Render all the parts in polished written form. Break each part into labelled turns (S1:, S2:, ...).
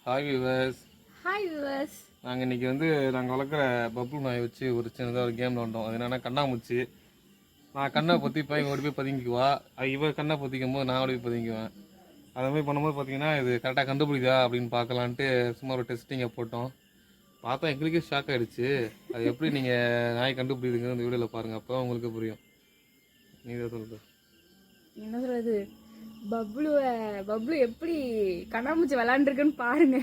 S1: Hi viewers.
S2: Hi viewers.
S1: நாங்கள் இன்றைக்கி நாங்கள் வளர்க்குற பப்புள் நாயை வச்சு ஒரு சின்னதாக ஒரு கேம் விளாண்டோம். அது என்னென்னா கண்ணாமூச்சி. நான் கண்ணை பொற்றிப்பேன், இவங்க ஓடி போய் பதுங்கிக்குவா. இவ கண்ணை பொற்றிக்கும் போது நான் ஓடி போய் பதுங்கிக்குவேன். அதை மாதிரி பண்ணும்போது பார்த்தீங்கன்னா இது கரெக்டாக கண்டுபிடிக்குதா அப்படின்னு பார்க்கலான்ட்டு சும்மா ஒரு டெஸ்டிங்கை போட்டோம். பார்த்தா எங்களுக்கே ஷாக் ஆகிடுச்சு. அது எப்படி நீங்கள் நாயை கண்டுபிடிக்குதுங்க அந்த வீடியோவில் பாருங்கள், அப்போ உங்களுக்கு புரியும். நீ தான் சொல்லுது
S2: என்ன சொல்கிறது, பப்ளு எப்படி கண்ணாமூச்சி விளாண்டுருக்குன்னு பாருங்க.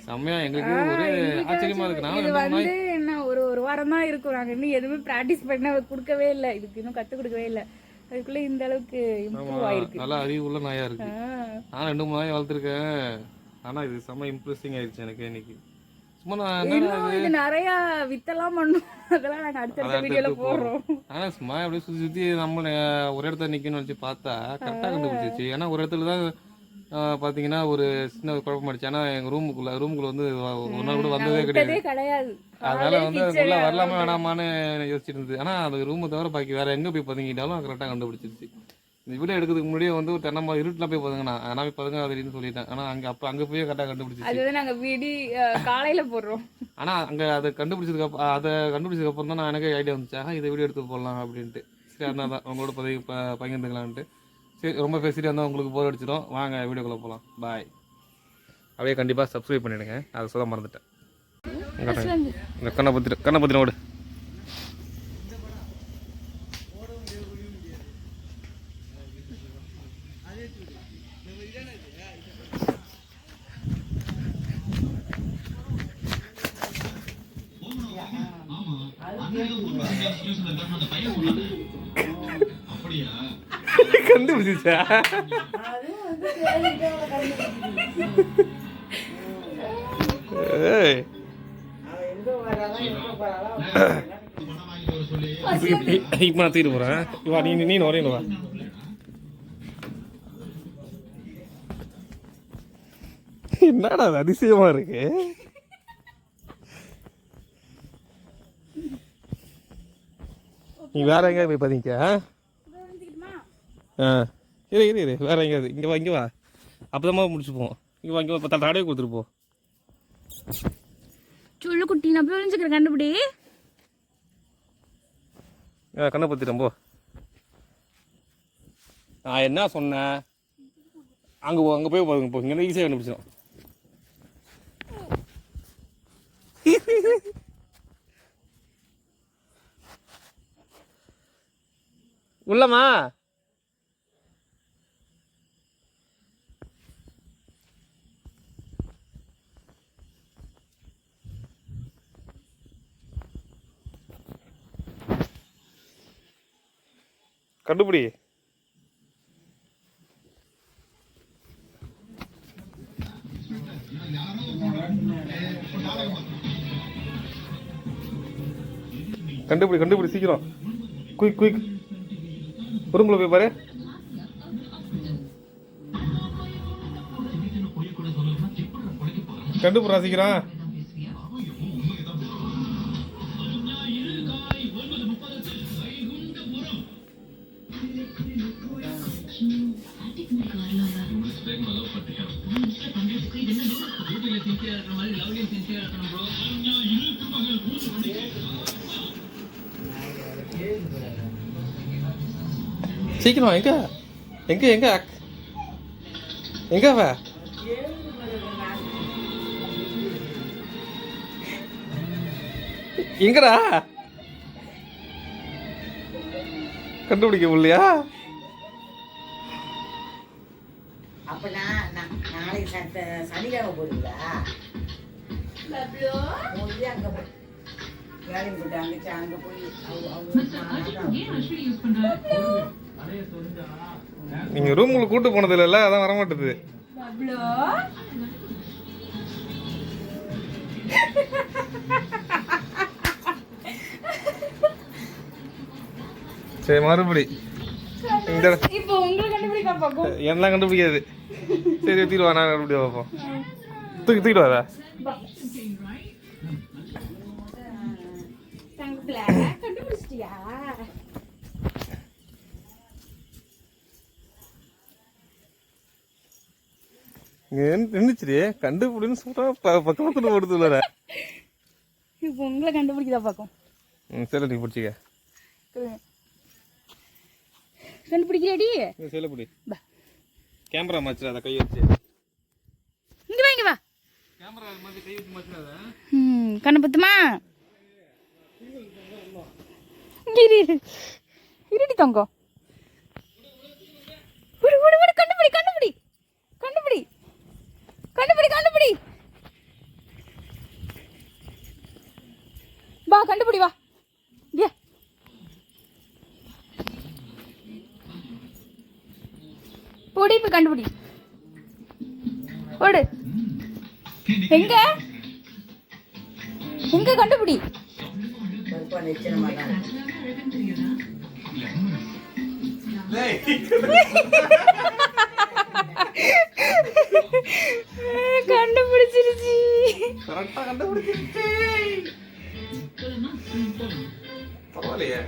S1: செம்மையா எங்களுக்கு ஒரு ஆச்சரியமா இருக்கு.
S2: இது என்ன ஒரு வாரம் தான் இருக்கும். நாங்கள் இன்னும் எதுவுமே ப்ராக்டிஸ் பண்ண கொடுக்கவே இல்லை, இதுக்கு இன்னும் கற்றுக் கொடுக்கவே இல்லை. அதுக்குள்ளே இந்த அளவுக்கு இம்ப்ரூவ் ஆயிருக்கு.
S1: நல்லா அறிவு உள்ள நாயா இருக்கு. நான் 2-3 நாயை வளர்த்துருக்கேன். ஆனால் இது செம்ம இம்ப்ரெசிங் ஆயிடுச்சு எனக்கு இன்னைக்கு. சும்மா
S2: இது நிறைய வித்தெல்லாம் பண்ணும், அதெல்லாம் நாங்கள் அடுத்த வீடியோல போடுறோம்.
S1: ஆனால் சும்மா அப்படியே சுற்றி சுற்றி நம்ம ஒரு இடத்துல நிற்கணும்னு வச்சு பார்த்தா கரெக்டாக கண்டுபிடிச்சிச்சு. ஏன்னா ஒரு இடத்துல தான் பார்த்தீங்கன்னா ஒரு சின்ன குழப்பம் ஆயிடுச்சு. ஏன்னா எங்கள் ரூமுக்குள்ள ஒரு நாள் கூட வந்ததே கிடையாது. அதனால உள்ள வரலாமா வேணாமான்னு யோசிச்சுட்டு இருந்தது. ஆனால் அது ரூமை தவிர பாக்கி வேற எங்கே போய் பதுங்கிட்டாலும் கரெக்டாக கண்டுபிடிச்சிருச்சு. இந்த வீடியோ எடுக்கிறதுக்கு முன்னாடியே ஒரு தென்னமா இருட்டில் போய் பதுங்கண்ணா, நான் போய் பதுங்க அப்படின்னு சொல்லிட்டேன். ஆனால் அங்கே போய் கரெக்டாக கண்டுபிடிச்சிச்சு.
S2: அதுதான் நாங்கள் காலையில போடுறோம். ஆனால்
S1: அங்கே அதை கண்டுபிடிச்சதுக்கு அப்புறம் தான் நான் எனக்கு ஐடியா வந்துச்சா இதை வீடியோ எடுத்து போடலாம் அப்படின்ட்டு. சரி அதனால தான் உங்களோட பகிர்ந்துக்கலான்ட்டு. சரி ரொம்ப பேசிட்டு இருந்தால் உங்களுக்கு போர் அடிச்சிடும். வாங்க வீடியோக்குள்ளே போகலாம். பாய். அப்படியே கண்டிப்பாக சப்ஸ்கிரைப் பண்ணிவிடுங்க, அதை சொல்ல மறந்துட்டேன். இந்த கண்ணை ஓடு. கண்டுபிடிச்சா இப்ப நான் தீட்டு போறேன். இவா நீ வரையணுவா. என்னடா அது அதிசயமா இருக்கு. நீ வேற எங்கேயா போய் பாத்தீங்க? இரு வேற எங்கேயாவது இங்கே வா அப்போதான் முடிச்சுப்போம். இங்கே வா தடையை கொடுத்துருப்போம்.
S2: சொல்லு குட்டி, நான் போய் ஒளிஞ்சுக்கிறேன், கண்டுபிடி.
S1: கண்ணை பற்றிட்டேன் போ. நான் என்ன சொன்னேன், அங்கே போய் பாருங்க போ. இங்கே ஈஸியாக கண்டுபிடிச்சோம். உள்ளமா கண்டுபிடி. கண்டுபிடி சீக்கிரம். குயிக் ரூம்ல போய் பாரு. கண்டுபிடிறா சீக்கிரம். சீக்கிரம் எங்க அவ எங்கடா? கண்டுபிடிக்க முடியலையா?
S3: அப்ப நாளைக்கு சனிக்கிழமை போடுங்களா? அங்க போய் வேலைக்கு போட்டு அங்க போய்
S1: நீங்க ரூமுக்கு கூட்டு போனது இல்ல, அதான் வர மாட்டேது. சரி மறுபடி என்ன கண்டுபிடிக்காது. சரி தூக்கிட்டு வா, நான் கண்டுபிடிக்க பார்ப்போம். தூக்கிட்டு வாதா.
S2: கண்டுபிடிச்சிட்டியா?
S1: நின்றுச்சுடி கண்டுபிடின்னு சொல்றா பக்கத்துல ஓடுது இல்ல.
S2: இப்போ உங்களை கண்டுபிடிக்கதா பார்க்கும்.
S1: சேலை நீ பிடிச்சிக்க.
S2: கண்டுபிடிக்கிறேடி.
S1: சேலை பிடி. கேமரா மாச்சிடாத கை வச்சு.
S2: இங்க வா இங்க வா.
S1: கேமரா மாதிரி கை வச்சு மாச்சிடாத.
S2: கண்ணு பத்துமா? இருடி தங்கம். விடு விடு விடு கண்டுபிடி கண்டுபிடி கண்டுபிடி கண்டுபிடி கண்டுபிடி. வா கண்டுபிடி வா. ஏ போடி போய் கண்டுபிடி. ஓடு. எங்க எங்க கண்டுபிடி.
S3: பருப்பா நிச்சயமா தான்.
S2: கண்டுபிடிச்சிருச்சு.
S1: கரெக்டா கண்டுபிடிச்சிருச்சு. பரவாயில்லையே.